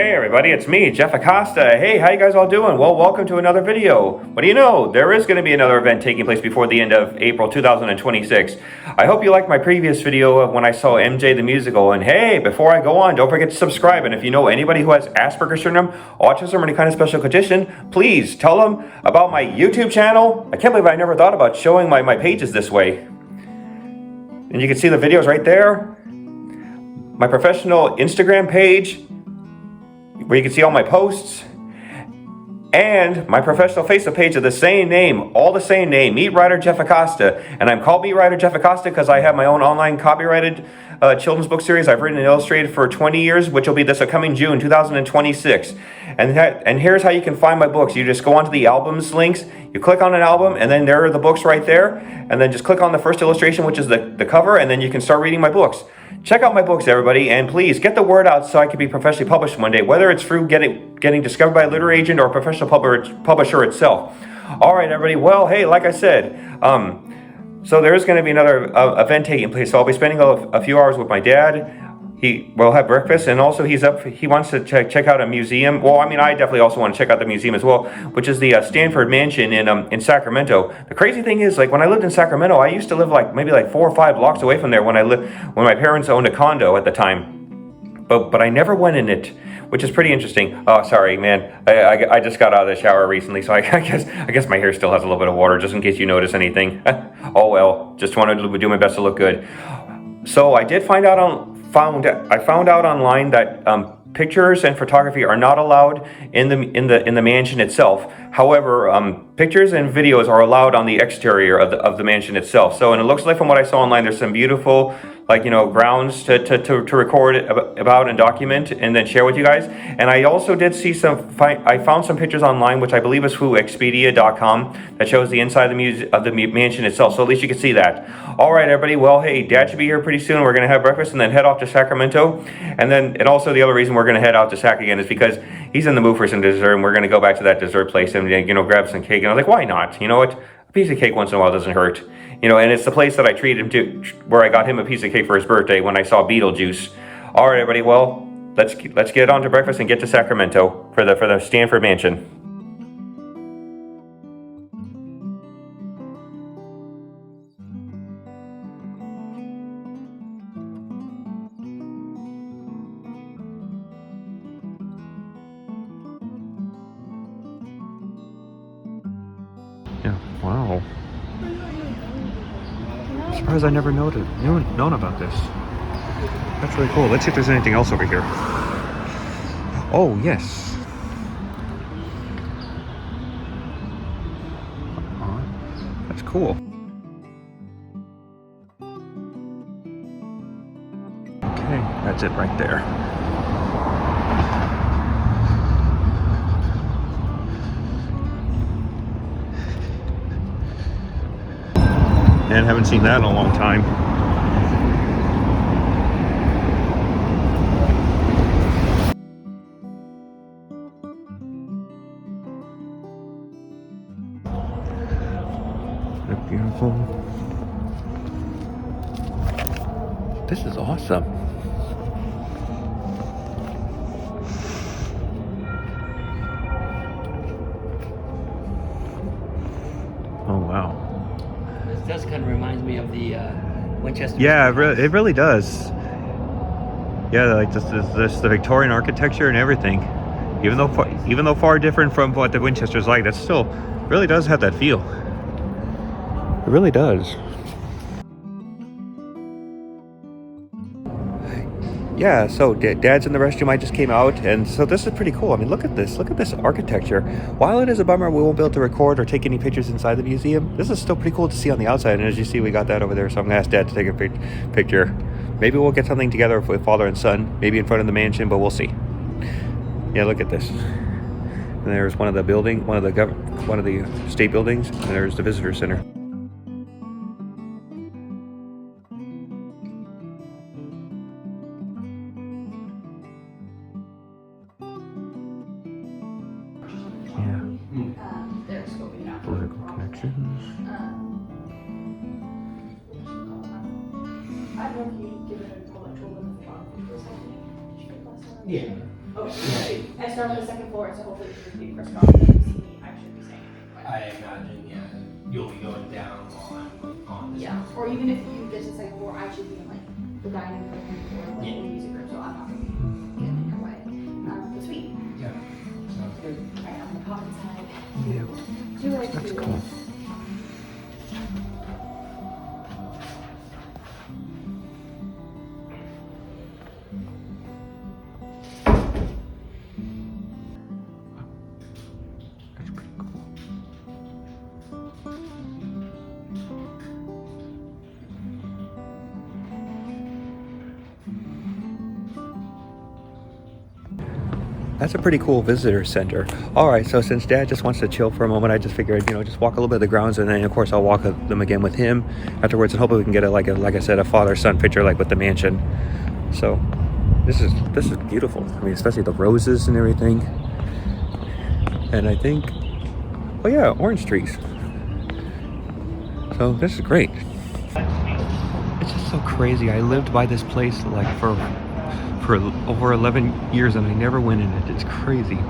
Hey everybody, it's me, Jeff Acosta. Hey, how you guys all doing? Well, welcome to another video. What do you know? There is going to be another event taking place before the end of April 2026. I hope you liked my previous video of when I saw MJ the musical. And hey, before I go on, don't forget to subscribe. And if you know anybody who has Asperger syndrome, autism, or any kind of special condition, please tell them about my YouTube channel. I can't believe I never thought about showing my pages this way. And you can see the videos right there. My professional Instagram page, where you can see all my posts, and my professional Facebook page of the same name, all the same name, Meat Writer Jeff Acosta. And I'm called Meat Writer Jeff Acosta because I have my own online copyrighted children's book series I've written and illustrated for 20 years, which will be this coming June 2026. And here's how you can find my books. You just go onto the albums links, you click on an album, and then there are the books right there. And then just click on the first illustration, which is the cover, and then you can start reading my books. Check out my books, everybody, and please get the word out so I can be professionally published one day, whether it's through getting discovered by a literary agent or a professional publisher itself. All right, everybody. Well, hey, like I said, so there is going to be another event taking place. So I'll be spending a few hours with my dad. We'll have breakfast, and also he wants to check out a museum. Well, I mean, I definitely also want to check out the museum as well, which is the Stanford Mansion in Sacramento. The crazy thing is, like, when I lived in Sacramento, I used to live maybe 4 or 5 blocks away from there when my parents owned a condo at the time. But I never went in it, which is pretty interesting. Oh, sorry, man. I just got out of the shower recently, so I guess my hair still has a little bit of water, just in case you notice anything. Oh well, just wanted to do my best to look good. So I did find out I found out online that pictures and photography are not allowed in the mansion itself. However, pictures and videos are allowed on the exterior of the mansion itself. So, and it looks like from what I saw online, there's some beautiful, grounds to record about and document and then share with you guys. And I also did see I found some pictures online, which I believe is through Expedia.com, that shows the inside of the mansion itself. So at least you can see that. All right, everybody. Well, hey, Dad should be here pretty soon. We're going to have breakfast and then head off to Sacramento. And also the other reason we're going to head out to Sac again is because he's in the mood for some dessert, and we're going to go back to that dessert place and, grab some cake. And I was like, why not? You know what? A piece of cake once in a while doesn't hurt. And it's the place that I treated him to, where I got him a piece of cake for his birthday when I saw Beetlejuice. All right, everybody. Well, let's get on to breakfast and get to Sacramento for the Stanford Mansion. Yeah. Wow. I'm surprised I never known about this. That's really cool. Let's see if there's anything else over here. Oh, yes. That's cool. Okay, that's it right there. And haven't seen that in a long time. Look beautiful. This is awesome. Oh wow. This does kind of remind me of the Winchester. Yeah, it really does. Yeah, like this the Victorian architecture and everything. Even though far different from what the Winchester's like, that still really does have that feel. It really does. Yeah, so Dad's in the restroom. I just came out, and so this is pretty cool. I mean, look at this architecture. While it is a bummer we won't be able to record or take any pictures inside the museum, this is still pretty cool to see on the outside. And as you see, we got that over there, so I'm gonna ask Dad to take a picture. Maybe we'll get something together with father and son, maybe in front of the mansion, but we'll see. Yeah, look at this. And there's one of the state buildings, and there's the visitor center. Political connections. I don't know if you give it a call at all. Yeah. Okay. I start on the second floor, so hopefully it should be crisscross. If you see me, I should be saying anything. But I imagine, yeah, you'll be going down while I'm on this. yeah. Or even if you get to the second floor, I should be in like the dining room or like the music room, so I'm not gonna be getting in your way. But sweet. Yeah. Sounds good. Alright, I'm gonna pop inside. Yeah. Do what I That's do. cool. That's pretty cool. That's a pretty cool visitor center. All right, so since Dad just wants to chill for a moment, I just figured, just walk a little bit of the grounds, and then of course I'll walk them again with him afterwards, and hopefully we can get like I said, a father-son picture like with the mansion. So this is beautiful. I mean, especially the roses and everything. And I think, oh yeah, orange trees. So this is great. It's just so crazy. I lived by this place like for over 11 years and I never went in it. It's crazy.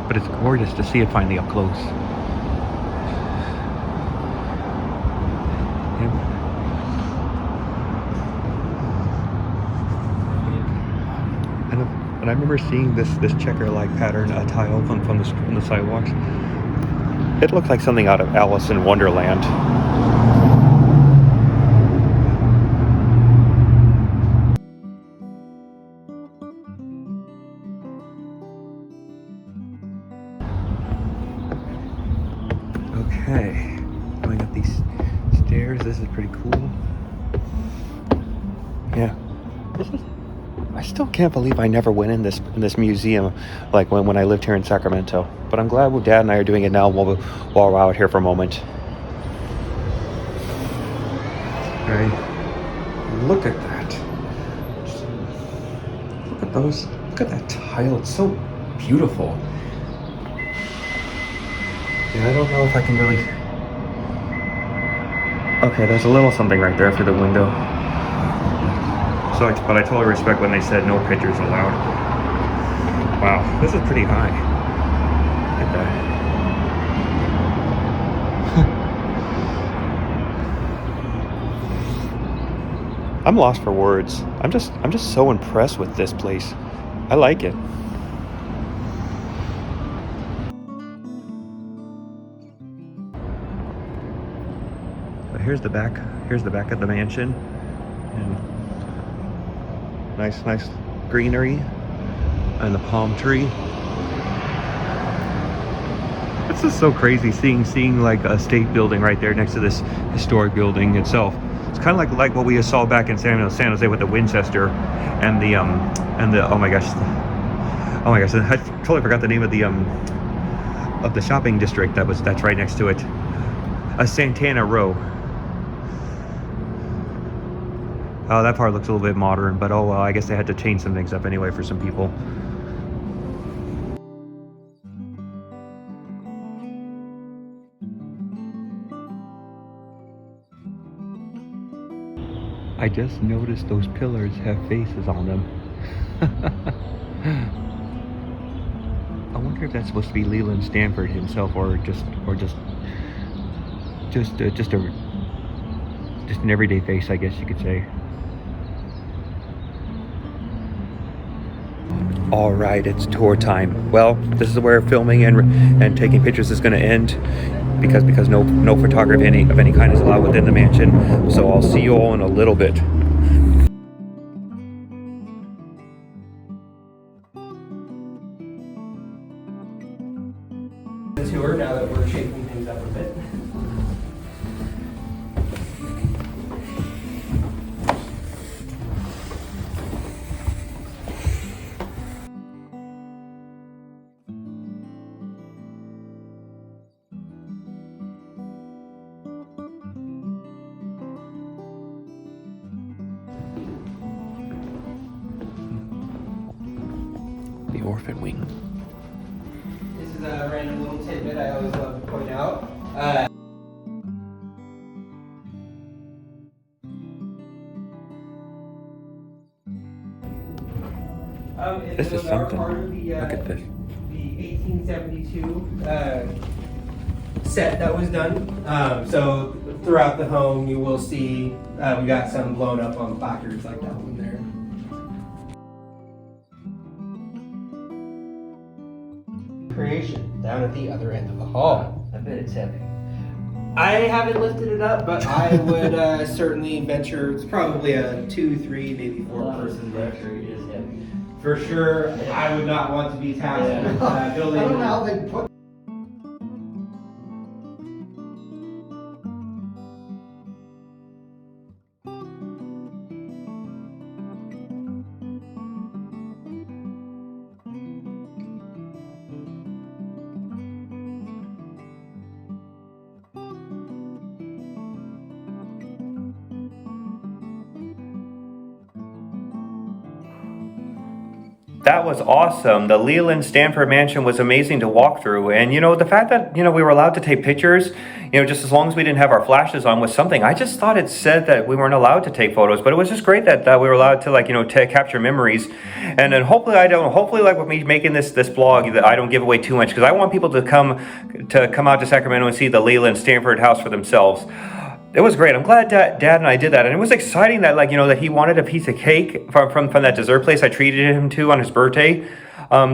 But it's gorgeous to see it finally up close. And I remember seeing this checker-like pattern, a tile from the sidewalks. It looked like something out of Alice in Wonderland. Okay, going up these stairs. This is pretty cool. Yeah, I still can't believe I never went in this museum, like when I lived here in Sacramento. But I'm glad Dad and I are doing it now while we're out here for a moment. Okay, look at that. Look at those. Look at that tile. It's so beautiful. Yeah, I don't know if I can really... Okay, there's a little something right there through the window. But I totally respect when they said no pictures allowed. Wow, this is pretty high. Look at that. I'm lost for words. I'm just so impressed with this place. I like it. Here's the back of the mansion, and nice greenery and the palm tree. It's just so crazy seeing like a state building right there next to this historic building itself. It's kind of like what we saw back in San Jose with the Winchester and the oh my gosh, I totally forgot the name of the shopping district that's right next to it. Santana Row. Oh, that part looks a little bit modern, but oh well, I guess they had to change some things up anyway for some people. I just noticed those pillars have faces on them. I wonder if that's supposed to be Leland Stanford himself, or just an everyday face, I guess you could say. All right, it's tour time. Well, this is where filming and taking pictures is going to end because no photography of any kind is allowed within the mansion. So I'll see you all in a little bit. The tour, now that we're shaking things up a bit. The orphan wing. This is a random little tidbit I always love to point out. In This is those are something. part of the, Look at this. The 1872 set that was done. So throughout the home, you will see we got some blown up on placards like that one there. Creation down at the other end of the hall. I bet it's heavy. I haven't lifted it up, but I would certainly venture it's probably a 2, 3, maybe 4 person lift. It is heavy. For sure, I would not want to be tasked with building. I don't know how they put. That was awesome. The Leland Stanford Mansion was amazing to walk through. And, you know, the fact that, you know, we were allowed to take pictures, you know, just as long as we didn't have our flashes on was something. I just thought it said that we weren't allowed to take photos, but it was just great that we were allowed to, like, you know, to capture memories. And then hopefully like with me making this blog, that I don't give away too much, because I want people to come out to Sacramento and see the Leland Stanford house for themselves. It was great. I'm glad Dad and I did that, and it was exciting that, like, you know, that he wanted a piece of cake from that dessert place I treated him to on his birthday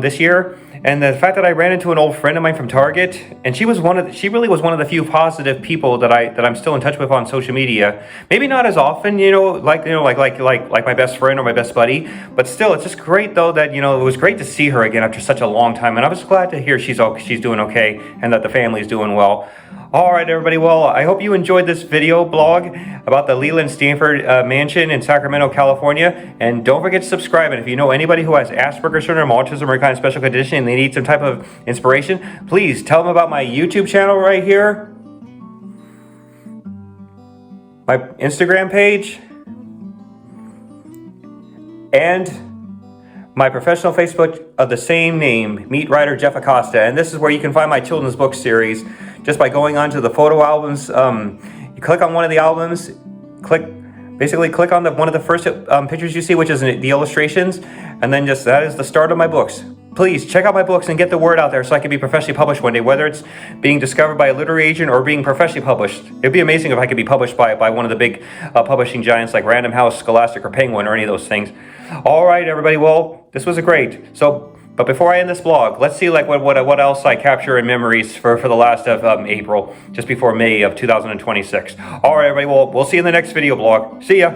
this year, and the fact that I ran into an old friend of mine from Target, and she really was one of the few positive people that I'm still in touch with on social media. Maybe not as often, like my best friend or my best buddy, but still, it's just great though that, you know, it was great to see her again after such a long time, and I was glad to hear she's doing okay and that the family's doing well. All right, everybody. Well, I hope you enjoyed this video blog about the Leland Stanford Mansion in Sacramento, California. And don't forget to subscribe. And if you know anybody who has Asperger syndrome, autism, or kind of special condition, and they need some type of inspiration, please tell them about my YouTube channel right here, my Instagram page, and my professional Facebook of the same name, Meet Writer Jeff Acosta. And this is where you can find my children's book series just by going onto the photo albums. You click on one of the albums, click on one of the first pictures you see, which is the illustrations, and then that is the start of my books. Please check out my books and get the word out there so I can be professionally published one day, whether it's being discovered by a literary agent or being professionally published. It'd be amazing if I could be published by one of the big publishing giants like Random House, Scholastic, or Penguin, or any of those things. All right, everybody. Well, this was great. But before I end this vlog, let's see like what else I capture in memories for the last of April, just before May of 2026. All right, everybody. Well, we'll see you in the next video blog. See ya.